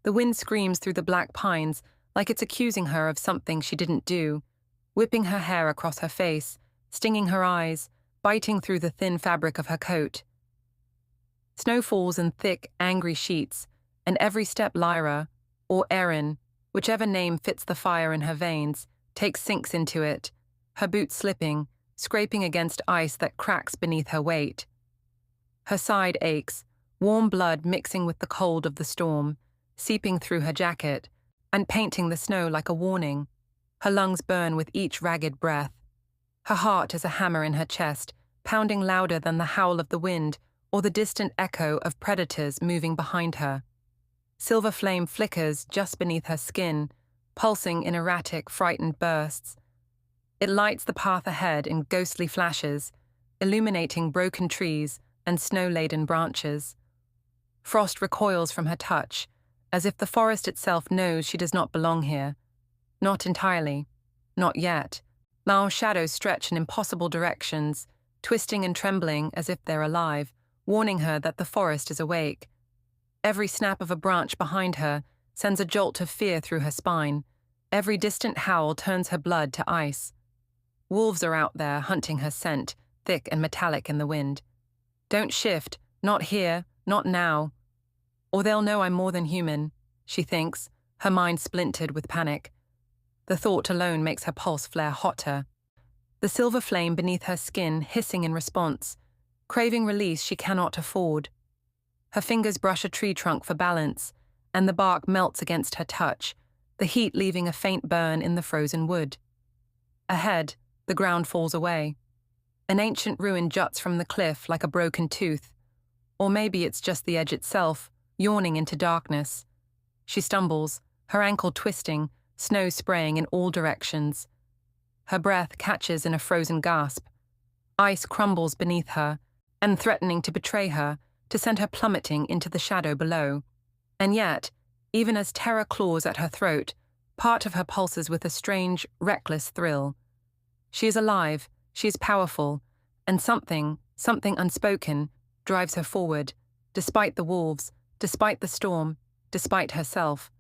The wind screams through the black pines like it's accusing her of something she didn't do, whipping her hair across her face, stinging her eyes, biting through the thin fabric of her coat. Snow falls in thick, angry sheets, and every step Lyra, or Erin, whichever name fits the fire in her veins, sinks into it, her boots slipping, scraping against ice that cracks beneath her weight. Her side aches, warm blood mixing with the cold of the storm, seeping through her jacket, and painting the snow like a warning. Her lungs burn with each ragged breath. Her heart is a hammer in her chest, pounding louder than the howl of the wind or the distant echo of predators moving behind her. Silver flame flickers just beneath her skin, pulsing in erratic, frightened bursts. It lights the path ahead in ghostly flashes, illuminating broken trees and snow-laden branches. Frost recoils from her touch, as if the forest itself knows she does not belong here. Not entirely. Not yet. Now shadows stretch in impossible directions, twisting and trembling as if they're alive, warning her that the forest is awake. Every snap of a branch behind her sends a jolt of fear through her spine. Every distant howl turns her blood to ice. Wolves are out there hunting her scent, thick and metallic in the wind. Don't shift, not here, not now. Or they'll know I'm more than human, she thinks, her mind splintered with panic. The thought alone makes her pulse flare hotter. The silver flame beneath her skin hissing in response, craving release she cannot afford. Her fingers brush a tree trunk for balance, and the bark melts against her touch, the heat leaving a faint burn in the frozen wood. Ahead, the ground falls away. An ancient ruin juts from the cliff like a broken tooth. Or maybe it's just the edge itself, yawning into darkness. She stumbles, her ankle twisting, snow spraying in all directions. Her breath catches in a frozen gasp. Ice crumbles beneath her, and threatening to betray her, to send her plummeting into the shadow below. And yet, even as terror claws at her throat, part of her pulses with a strange, reckless thrill. She is alive, she is powerful, and something unspoken, drives her forward, despite the wolves, despite the storm, despite herself.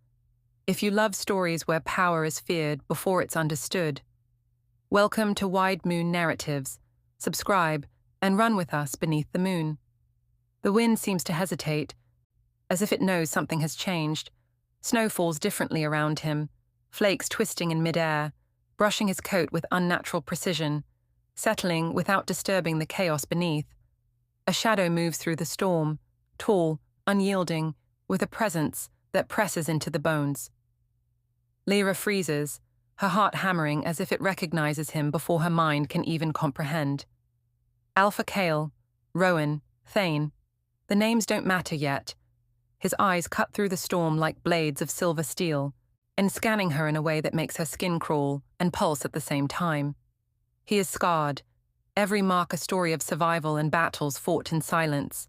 If you love stories where power is feared before it's understood, welcome to Wide Moon Narratives. Subscribe and run with us beneath the moon. The wind seems to hesitate, as if it knows something has changed. Snow falls differently around him, flakes twisting in midair, brushing his coat with unnatural precision, settling without disturbing the chaos beneath. A shadow moves through the storm, tall, unyielding, with a presence that presses into the bones. Lyra freezes, her heart hammering as if it recognizes him before her mind can even comprehend. Alpha Kael, Rowan, Thane. The names don't matter yet. His eyes cut through the storm like blades of silver steel, and scanning her in a way that makes her skin crawl and pulse at the same time. He is scarred, every mark a story of survival and battles fought in silence.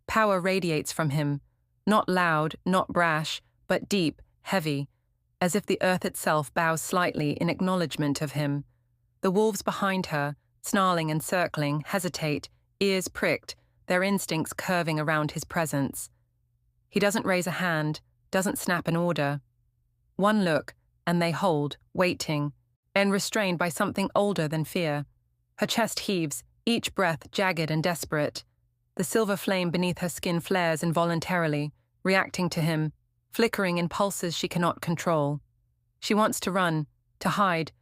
Power radiates from him, not loud, not brash, but deep, heavy, as if the earth itself bows slightly in acknowledgement of him. The wolves behind her, snarling and circling, hesitate, ears pricked, their instincts curving around his presence. He doesn't raise a hand, doesn't snap an order. One look, and they hold, waiting, and restrained by something older than fear. Her chest heaves, each breath jagged and desperate. The silver flame beneath her skin flares involuntarily, reacting to him, flickering in pulses she cannot control. She wants to run, to hide,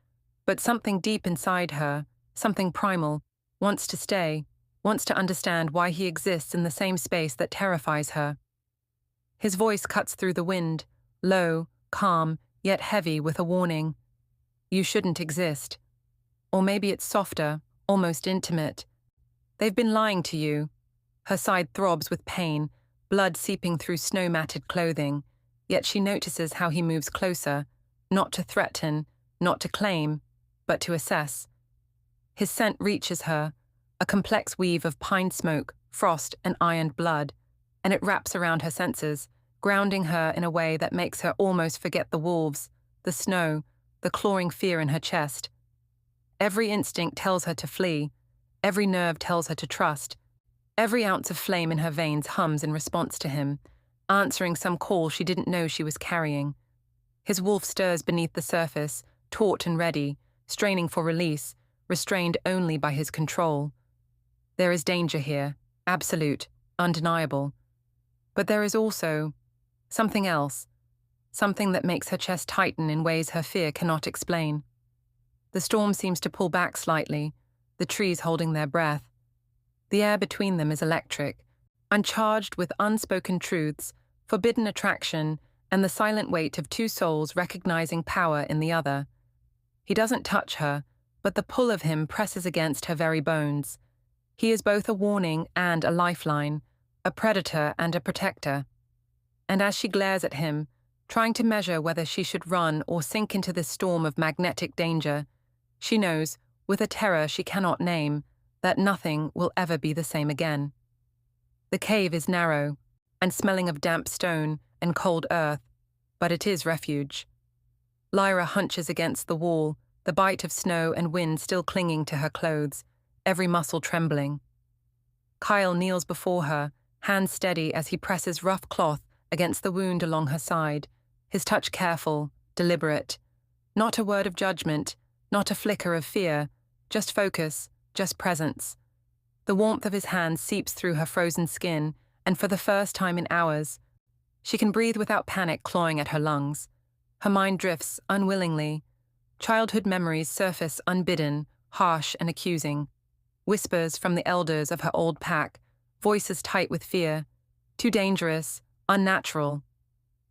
but something deep inside her, something primal, wants to stay, wants to understand why he exists in the same space that terrifies her. His voice cuts through the wind, low, calm, yet heavy with a warning. You shouldn't exist. Or maybe it's softer, almost intimate. They've been lying to you. Her side throbs with pain, blood seeping through snow-matted clothing, yet she notices how he moves closer, not to threaten, not to claim, but to assess. His scent reaches her, a complex weave of pine smoke, frost, and ironed blood, and it wraps around her senses, grounding her in a way that makes her almost forget the wolves, the snow, the clawing fear in her chest. Every instinct tells her to flee, every nerve tells her to trust. Every ounce of flame in her veins hums in response to him, answering some call she didn't know she was carrying. His wolf stirs beneath the surface, taut and ready, straining for release, restrained only by his control. There is danger here, absolute, undeniable. But there is also something else, something that makes her chest tighten in ways her fear cannot explain. The storm seems to pull back slightly, the trees holding their breath. The air between them is electric, uncharged with unspoken truths, forbidden attraction, and the silent weight of two souls recognizing power in the other. He doesn't touch her, but the pull of him presses against her very bones. He is both a warning and a lifeline, a predator and a protector. And as she glares at him, trying to measure whether she should run or sink into this storm of magnetic danger, she knows, with a terror she cannot name, that nothing will ever be the same again. The cave is narrow, and smelling of damp stone and cold earth, but it is refuge. Lyra hunches against the wall, the bite of snow and wind still clinging to her clothes, every muscle trembling. Kael kneels before her, hands steady as he presses rough cloth against the wound along her side, his touch careful, deliberate. Not a word of judgment, not a flicker of fear, just focus, just presence. The warmth of his hand seeps through her frozen skin, and for the first time in hours, she can breathe without panic clawing at her lungs. Her mind drifts unwillingly. Childhood memories surface unbidden, harsh and accusing. Whispers from the elders of her old pack, voices tight with fear. Too dangerous, unnatural.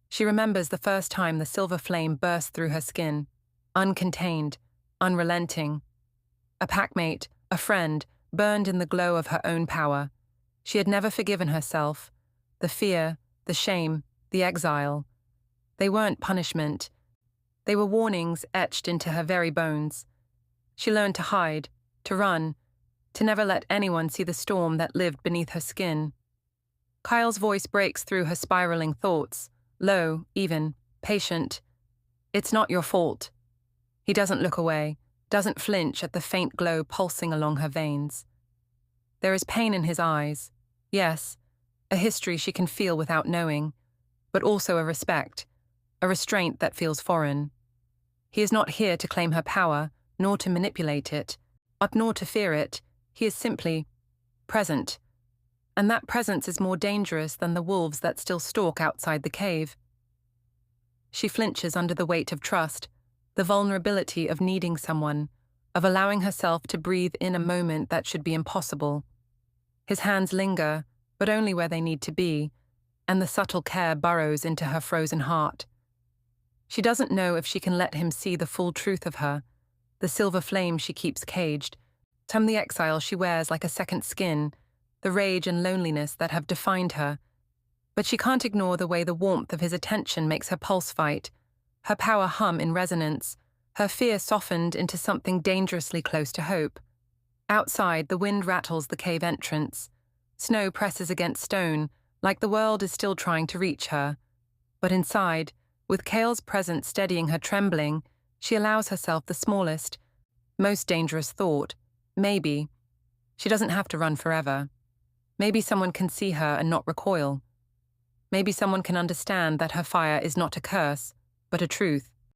She remembers the first time the silver flame burst through her skin. Uncontained, unrelenting. A packmate, a friend, burned in the glow of her own power. She had never forgiven herself. The fear, the shame, the exile. They weren't punishment. They were warnings etched into her very bones. She learned to hide, to run, to never let anyone see the storm that lived beneath her skin. Kael's voice breaks through her spiraling thoughts, low, even, patient. It's not your fault. He doesn't look away, doesn't flinch at the faint glow pulsing along her veins. There is pain in his eyes, yes, a history she can feel without knowing, but also a respect, a restraint that feels foreign. He is not here to claim her power, nor to manipulate it, nor to fear it. He is simply present. And that presence is more dangerous than the wolves that still stalk outside the cave. She flinches under the weight of trust, the vulnerability of needing someone, of allowing herself to breathe in a moment that should be impossible. His hands linger, but only where they need to be, and the subtle care burrows into her frozen heart. She doesn't know if she can let him see the full truth of her, the silver flame she keeps caged, the exile she wears like a second skin, the rage and loneliness that have defined her. But she can't ignore the way the warmth of his attention makes her pulse fight, her power hum in resonance, her fear softened into something dangerously close to hope. Outside, the wind rattles the cave entrance. Snow presses against stone, like the world is still trying to reach her. But inside, with Kael's presence steadying her trembling, she allows herself the smallest, most dangerous thought. Maybe. She doesn't have to run forever. Maybe someone can see her and not recoil. Maybe someone can understand that her fire is not a curse, but a truth.